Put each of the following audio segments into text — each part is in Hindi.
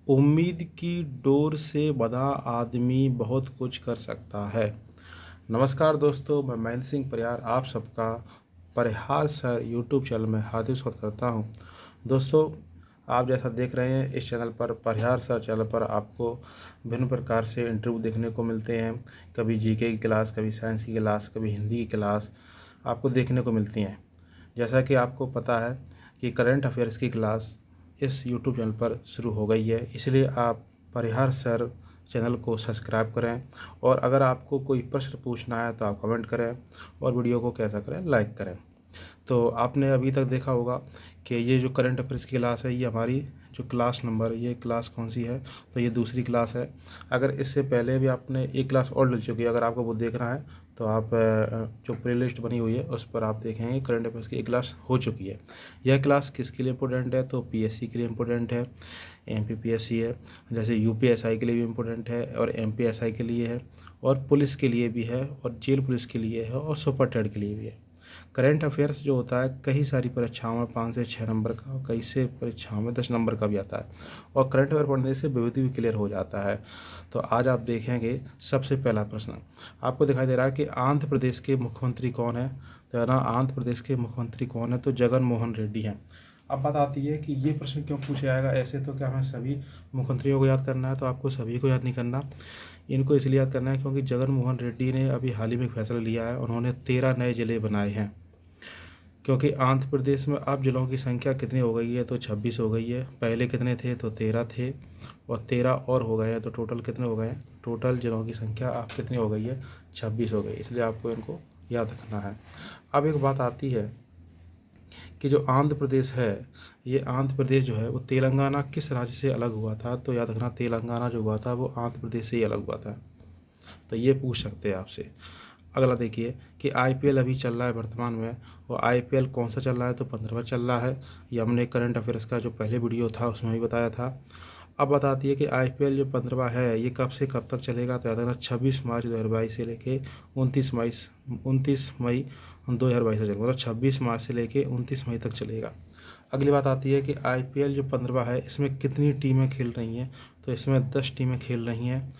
उम्मीद की डोर से बंधा आदमी बहुत कुछ कर सकता है। नमस्कार दोस्तों, मैं महेंद्र सिंह परिहार आप सबका परिहार सर यूट्यूब चैनल में हार्दिक स्वागत करता हूं। दोस्तों, आप जैसा देख रहे हैं इस चैनल पर, परिहार सर चैनल पर आपको भिन्न प्रकार से इंटरव्यू देखने को मिलते हैं। कभी जीके की क्लास, कभी साइंस की क्लास, कभी हिंदी की क्लास आपको देखने को मिलती हैं। जैसा कि आपको पता है कि करंट अफेयर्स की क्लास इस यूट्यूब चैनल पर शुरू हो गई है, इसलिए आप परिहार सर चैनल को सब्सक्राइब करें। और अगर आपको कोई प्रश्न पूछना है तो आप कमेंट करें और वीडियो को कैसा करें, लाइक करें। तो आपने अभी तक देखा होगा कि ये जो करंट अफेयर्स की क्लास है, ये हमारी जो क्लास नंबर, ये क्लास कौन सी है, तो ये दूसरी क्लास है। अगर इससे पहले भी आपने एक क्लास और डल चुकी है, अगर आपको वो देखना है तो आप जो प्लेलिस्ट बनी हुई है उस पर आप देखेंगे करंट अफेयर्स की एक क्लास हो चुकी है। यह क्लास किसके लिए इम्पोर्टेंट है, तो पीएससी के लिए इम्पोर्टेंट है, एमपीपीएससी है, जैसे यूपीएसआई के लिए भी इम्पोर्टेंट है और एमपीएसआई के लिए है, और पुलिस के लिए भी है, और जेल पुलिस के लिए है, और सुपर टेट के लिए भी है। करंट अफेयर्स जो होता है कई सारी परीक्षाओं में 5 से 6 नंबर का, और कई से परीक्षाओं में 10 नंबर का भी आता है, और करंट अफेयर पढ़ने से विभूति भी क्लियर हो जाता है। तो आज आप देखेंगे सबसे पहला प्रश्न आपको दिखाई दे रहा है कि आंध्र प्रदेश के मुख्यमंत्री कौन है। तो ना, आंध्र प्रदेश के मुख्यमंत्री कौन है, तो जगन मोहन रेड्डी हैं। अब बात आती है कि ये प्रश्न क्यों पूछा जाएगा। ऐसे तो क्या हमें सभी मुख्यमंत्रियों को याद करना है, तो आपको सभी को याद नहीं करना, इनको इसलिए याद करना है क्योंकि जगन मोहन रेड्डी ने अभी हाल ही में एक फैसला लिया है। उन्होंने 13 नए ज़िले बनाए हैं, क्योंकि आंध्र प्रदेश में अब जिलों की संख्या कितनी हो गई है, तो 26 हो गई है। पहले कितने थे, तो 13 थे, और 13 और हो गए हैं, तो टोटल कितने हो गए हैं, टोटल जिलों की संख्या अब कितनी हो गई है, 26 हो गई। इसलिए आपको इनको याद रखना है। अब एक बात आती है कि जो आंध्र प्रदेश है, ये आंध्र प्रदेश जो है वो तेलंगाना किस राज्य से अलग हुआ था। तो याद रखना, तेलंगाना जो हुआ था वो आंध्र प्रदेश से ही अलग हुआ था। तो ये पूछ सकते हैं आपसे। अगला देखिए कि आईपीएल अभी चल रहा है वर्तमान में, और आईपीएल कौन सा चल रहा है, तो 15वां चल रहा है। ये हमने करंट अफेयर्स का जो पहले वीडियो था उसमें भी बताया था। अब बताती है कि आईपीएल जो 15वां है ये कब से कब तक चलेगा। तो याद रखना 26 मार्च 2022 से लेके 29 मई 2022 से चलेगा, मतलब 26 मार्च से लेके 29 मई तक चलेगा। अगली बात आती है कि आईपीएल जो 15वां है इसमें कितनी टीमें खेल रही हैं। तो इसमें 10 टीमें खेल रही हैं।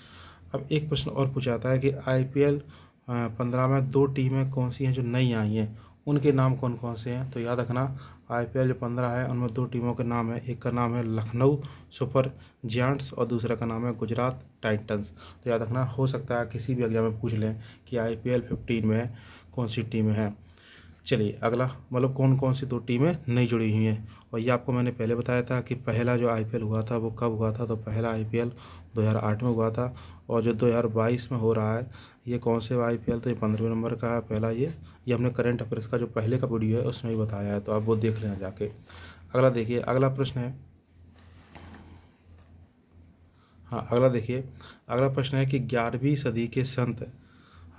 अब एक प्रश्न और पूछा जाता है कि आईपीएल 15 में 2 टीमें कौन सी हैं जो नई आई हैं, उनके नाम कौन कौन से हैं। तो याद रखना, आईपीएल जो 15 है उनमें 2 टीमों के नाम है। एक का नाम है लखनऊ सुपर जायंट्स और दूसरा का नाम है गुजरात टाइटंस। तो याद रखना, हो सकता है किसी भी एग्जाम में पूछ लें कि आईपीएल 15 में कौन सी टीमें हैं। चलिए अगला, मतलब कौन कौन सी 2 टीमें नई जुड़ी हुई हैं। और ये आपको मैंने पहले बताया था कि पहला जो आईपीएल हुआ था वो कब हुआ था। तो पहला आईपीएल 2008 में हुआ था, और जो 2022 में हो रहा है ये कौन से आईपीएल, तो ये 15वें नंबर का है पहला। ये हमने करंट अफेयर्स का जो पहले का वीडियो है उसमें ही बताया है, तो आप वो देख लेना जाके। अगला देखिए, अगला प्रश्न है, हाँ अगला देखिए, अगला प्रश्न है कि 11वीं सदी के संत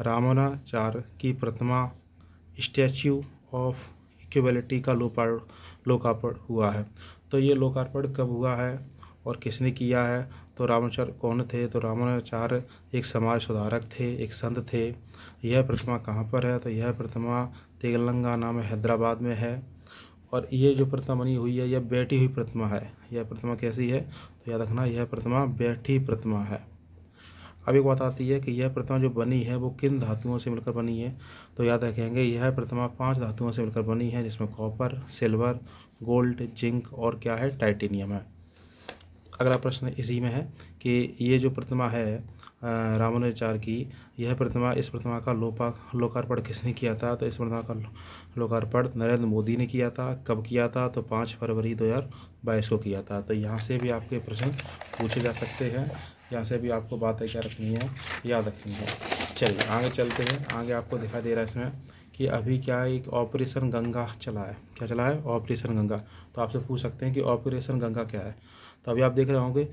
रामानुजाचार्य की प्रतिमा स्टैच्यू ऑफ इक्वलिटी का लोकार्पण हुआ है। तो ये लोकार्पण कब हुआ है और किसने किया है। तो रामानुजाचार्य कौन थे, तो रामानुजाचार्य एक समाज सुधारक थे, एक संत थे। यह प्रतिमा कहाँ पर है, तो यह प्रतिमा तेलंगाना में हैदराबाद में है। और ये जो प्रतिमा बनी हुई है यह बैठी हुई प्रतिमा है। यह प्रतिमा कैसी है, तो याद रखना यह प्रतिमा बैठी प्रतिमा है। अब एक बात आती है कि यह प्रतिमा जो बनी है वो किन धातुओं से मिलकर बनी है। तो याद रखेंगे यह प्रतिमा 5 धातुओं से मिलकर बनी है, जिसमें कॉपर, सिल्वर, गोल्ड, जिंक और क्या है, टाइटेनियम है। अगला प्रश्न इसी में है कि ये जो प्रतिमा है रामानुजाचार्य की, यह प्रतिमा, इस प्रतिमा का लोकार्पण किसने किया था। तो इस प्रतिमा का लोकार्पण नरेंद्र मोदी ने किया था। कब किया था, तो 5 फरवरी 2022 को किया था। तो यहाँ से भी आपके प्रश्न पूछे जा सकते हैं, यहाँ से भी आपको बातें क्या रखनी है, याद रखनी है। चलिए आगे चलते हैं। आगे आपको दिखाई दे रहा है इसमें कि अभी क्या एक ऑपरेशन गंगा चला है। क्या चला है, ऑपरेशन गंगा। तो आपसे पूछ सकते हैं कि ऑपरेशन गंगा क्या है। तो अभी आप देख रहे होंगे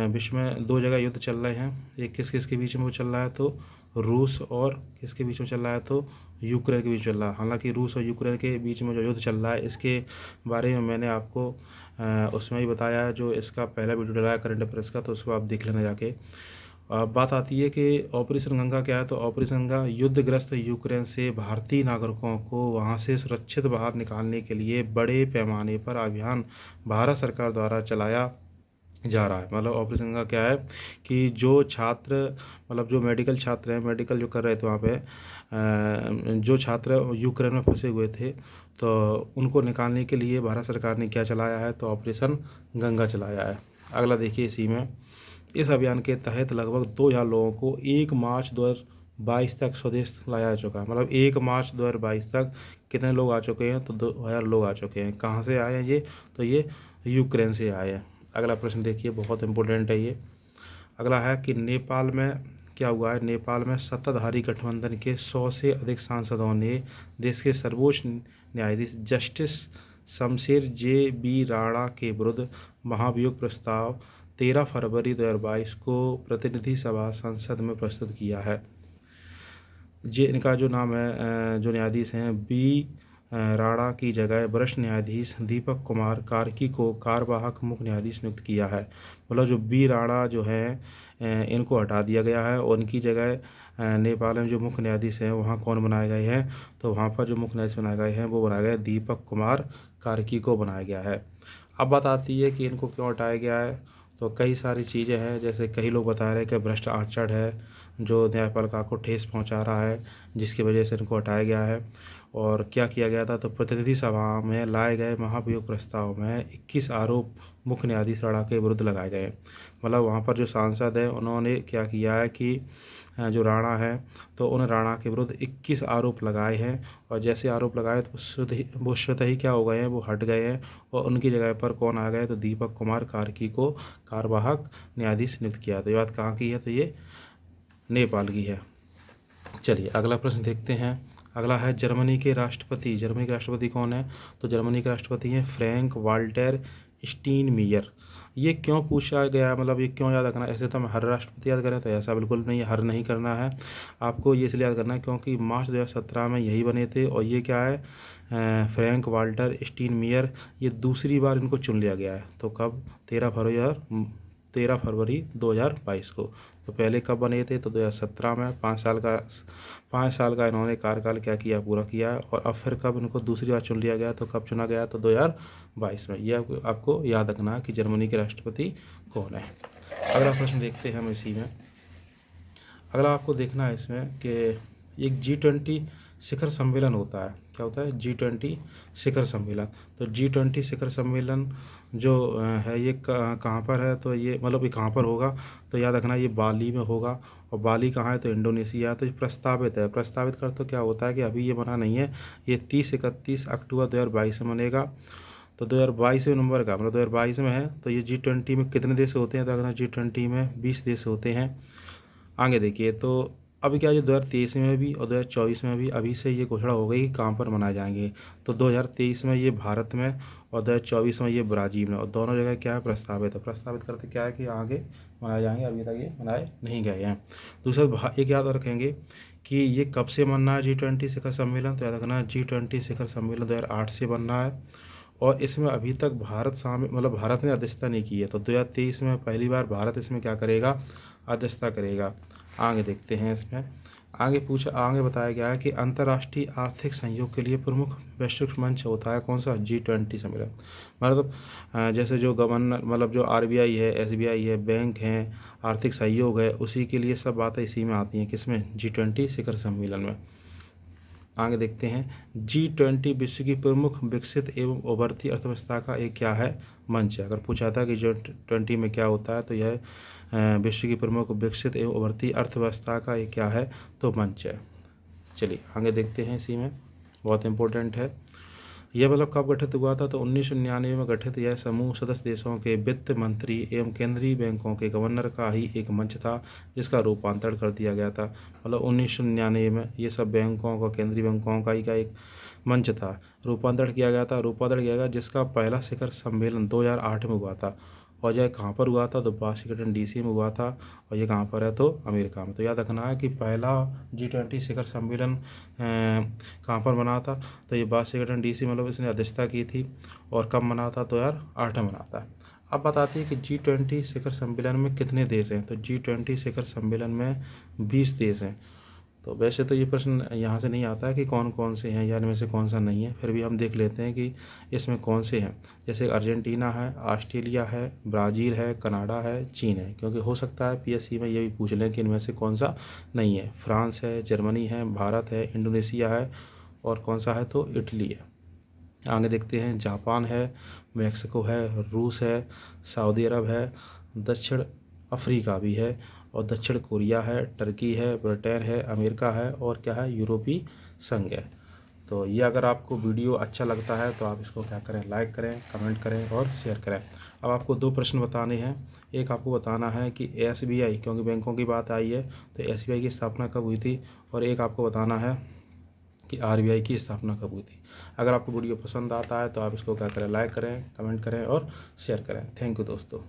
विश्व में 2 जगह युद्ध चल रहे हैं। एक किस किस के बीच में वो चल रहा है, तो रूस और किसके बीच में चल रहा है, तो यूक्रेन के बीच चल रहा है। हालांकि रूस और यूक्रेन के बीच में जो युद्ध चल रहा है इसके बारे में मैंने आपको उसमें ही बताया है, जो इसका पहला वीडियो डला है करंट अफेयर्स का, तो उसको आप देख लेना जाके। अब बात आती है कि ऑपरेशन गंगा क्या है। तो ऑपरेशन गंगा युद्धग्रस्त यूक्रेन से भारतीय नागरिकों को वहां से सुरक्षित बाहर निकालने के लिए बड़े पैमाने पर अभियान भारत सरकार द्वारा चलाया जा रहा है। मतलब ऑपरेशन का क्या है कि जो छात्र, मतलब जो मेडिकल छात्र हैं, मेडिकल जो कर रहे थे वहाँ पे, जो छात्र यूक्रेन में फंसे हुए थे, तो उनको निकालने के लिए भारत सरकार ने क्या चलाया है, तो ऑपरेशन गंगा चलाया है। अगला देखिए इसी में, इस अभियान के तहत लगभग 2000 लोगों को 1 मार्च 2022 तक स्वदेश लाया जा चुका है। मतलब 1 मार्च 2022 तक कितने लोग आ चुके हैं, तो 2000 लोग आ चुके हैं। कहाँ से आए हैं ये, तो ये यूक्रेन से आए हैं। अगला प्रश्न देखिए, बहुत इंपॉर्टेंट है ये। अगला है कि नेपाल में क्या हुआ है। नेपाल में सत्ताधारी गठबंधन के 100 से अधिक सांसदों ने देश के सर्वोच्च न्यायाधीश justice Shamsher J B Rana के विरुद्ध महाभियोग प्रस्ताव 13 फरवरी 2022 को प्रतिनिधि सभा संसद में प्रस्तुत किया है। इनका जो नाम है, जो न्यायाधीश हैं, बी राणा की जगह वरिष्ठ न्यायाधीश दीपक कुमार कार्की को कार्यवाहक मुख्य न्यायाधीश नियुक्त किया है। मतलब जो बी राणा जो हैं, इनको हटा दिया गया है और उनकी जगह नेपाल में जो मुख्य न्यायाधीश हैं वहाँ कौन बनाए गए हैं, तो वहाँ पर जो मुख्य न्यायाधीश बनाए गए हैं वो बनाए गए दीपक कुमार कार्की को बनाया गया है। अब बात आती है कि इनको क्यों हटाया गया है, तो कई सारी चीज़ें हैं। जैसे कई लोग बता रहे हैं कि भ्रष्ट आचरण है जो न्यायपालिका को ठेस पहुंचा रहा है, जिसकी वजह से इनको हटाया गया है। और क्या किया गया था, तो प्रतिनिधि सभा में लाए गए महाभियोग प्रस्ताव में 21 आरोप मुख्य न्यायाधीश राणा के विरुद्ध लगाए गए। मतलब वहाँ पर जो सांसद हैं उन्होंने क्या किया है कि जो राणा है, तो उन राणा के विरुद्ध 21 आरोप लगाए हैं। और जैसे आरोप लगाए तो वो स्वतः ही क्या हो गए हैं, वो हट गए हैं। और उनकी जगह पर कौन आ गए, तो दीपक कुमार कार्की को कार्यवाहक न्यायाधीश नियुक्त किया। तो ये बात कहाँ की है, तो ये नेपाल की है। चलिए अगला प्रश्न देखते हैं। अगला है जर्मनी के राष्ट्रपति। जर्मनी के राष्ट्रपति कौन है, तो जर्मनी के राष्ट्रपति हैं फ्रैंक वाल्टर स्टीनमीयर। ये क्यों पूछा गया है, मतलब ये क्यों याद रखना है। ऐसे तो हम हर राष्ट्रपति याद करें, तो ऐसा बिल्कुल नहीं, हर नहीं करना है आपको। ये इसलिए याद करना है क्योंकि मार्च 2017 में यही बने थे। और ये क्या है, फ्रैंक वाल्टर स्टीनमीयर, ये दूसरी बार इनको चुन लिया गया है। तो कब, 13 फरवरी 2022 को। तो पहले कब बने थे, तो 2017 में। 5 साल का इन्होंने कार्यकाल क्या किया, पूरा किया है। और अब फिर कब इनको दूसरी बार चुन लिया गया, तो कब चुना गया, तो 2022 में। ये आपको याद रखना है कि जर्मनी के राष्ट्रपति कौन है। अगला प्रश्न देखते हैं हम इसी में। अगला आपको देखना है इसमें कि एक G20 शिखर सम्मेलन होता है। क्या होता है, G20 शिखर सम्मेलन। तो G20 शिखर सम्मेलन जो है ये कहाँ पर है, तो ये मतलब ये कहाँ पर होगा, तो याद रखना ये बाली में होगा। और बाली कहाँ है, तो इंडोनेशिया। तो ये प्रस्तावित है। प्रस्तावित कर तो क्या होता है कि अभी ये बना नहीं है। ये 30-31 अक्टूबर 2022 में बनेगा। तो 2022 नवंबर का, मतलब 2022 में है। तो ये G20 में कितने देश होते हैं, तो अगर G20 में 20 देश होते हैं। आगे देखिए, तो अभी क्या है, 2023 में भी और 2024 में भी अभी से ये घोषणा हो गई कि कहाँ पर मनाए जाएंगे। तो 2023 में ये भारत में और 2024 में ये ब्राज़ील में, और दोनों जगह क्या है, प्रस्तावित है। प्रस्तावित करते क्या है कि आगे मनाए जाएंगे, अभी तक ये मनाए नहीं गए हैं। दूसरा एक याद रखेंगे कि ये कब से बनना है G20 शिखर सम्मेलन, तो याद रखना G20 शिखर सम्मेलन 2008 से बनना है। और इसमें अभी तक भारत शामिल, मतलब भारत ने अध्यक्षता नहीं की है। तो 2023 में पहली बार भारत इसमें क्या करेगा, अध्यक्षता करेगा। आगे देखते हैं इसमें। आगे बताया गया है कि अंतर्राष्ट्रीय आर्थिक सहयोग के लिए प्रमुख वैश्विक मंच होता है कौन सा, G20 सम्मेलन। मतलब जैसे जो गवर्नर, मतलब जो RBI है, SBI है, बैंक हैं, आर्थिक सहयोग है, उसी के लिए सब बातें इसी में आती हैं, किसमें, G20 शिखर सम्मेलन में। आगे देखते हैं। G20 विश्व की प्रमुख विकसित एवं उभरती अर्थव्यवस्था का एक क्या है, मंच है। अगर पूछा था कि G20 में क्या होता है, तो यह विश्व की प्रमुख विकसित एवं उभरती अर्थव्यवस्था का एक क्या है, तो मंच है। चलिए आगे देखते हैं इसी में, बहुत इंपॉर्टेंट है। यह मतलब कब गठित हुआ था, तो 1999 में गठित यह समूह सदस्य देशों के वित्त मंत्री एवं केंद्रीय बैंकों के गवर्नर का ही एक मंच था, जिसका रूपांतरण कर दिया गया था। मतलब 1999 में ये सब बैंकों का, केंद्रीय बैंकों का ही का एक मंच था, रूपांतरण किया गया, जिसका पहला शिखर सम्मेलन 2008 में हुआ था। और यह कहाँ पर हुआ था, तो वाशिंगटन DC में हुआ था। और ये कहाँ पर है, तो अमेरिका में। तो याद रखना है कि पहला G20 शिखर सम्मेलन कहाँ पर बना था, तो ये वाशिंगटन DC, मतलब इसने अध्यक्षता की थी। और कब मना था, 2008 में मना था। अब बताती है कि G20 शिखर सम्मेलन में कितने देश हैं, तो G20 शिखर सम्मेलन में 20 देश हैं। तो वैसे तो ये प्रश्न यहाँ से नहीं आता है कि कौन कौन से हैं या इनमें से कौन सा नहीं है, फिर भी हम देख लेते हैं कि इसमें कौन से हैं। जैसे अर्जेंटीना है, ऑस्ट्रेलिया है, ब्राज़ील है, कनाडा है, चीन है, क्योंकि हो सकता है पीएससी में ये भी पूछ लें कि इनमें से कौन सा नहीं है। फ्रांस है, जर्मनी है, भारत है, इंडोनेशिया है, और कौन सा है तो इटली है। आगे देखते हैं, जापान है, मैक्सिको है, रूस है, सऊदी अरब है, दक्षिण अफ्रीका भी है, और दक्षिण कोरिया है, टर्की है, ब्रिटेन है, अमेरिका है, और क्या है, यूरोपीय संघ है। तो ये अगर आपको वीडियो अच्छा लगता है तो आप इसको क्या करें, लाइक करें, कमेंट करें और शेयर करें। अब आपको 2 प्रश्न बताने हैं। एक आपको बताना है कि एसबीआई, क्योंकि बैंकों की बात आई है तो एसबीआई की स्थापना कब हुई थी, और एक आपको बताना है कि आरबीआई की स्थापना कब हुई थी। अगर आपको वीडियो पसंद आता है तो आप इसको क्या करें, लाइक करें, कमेंट करें और शेयर करें। थैंक यू दोस्तों।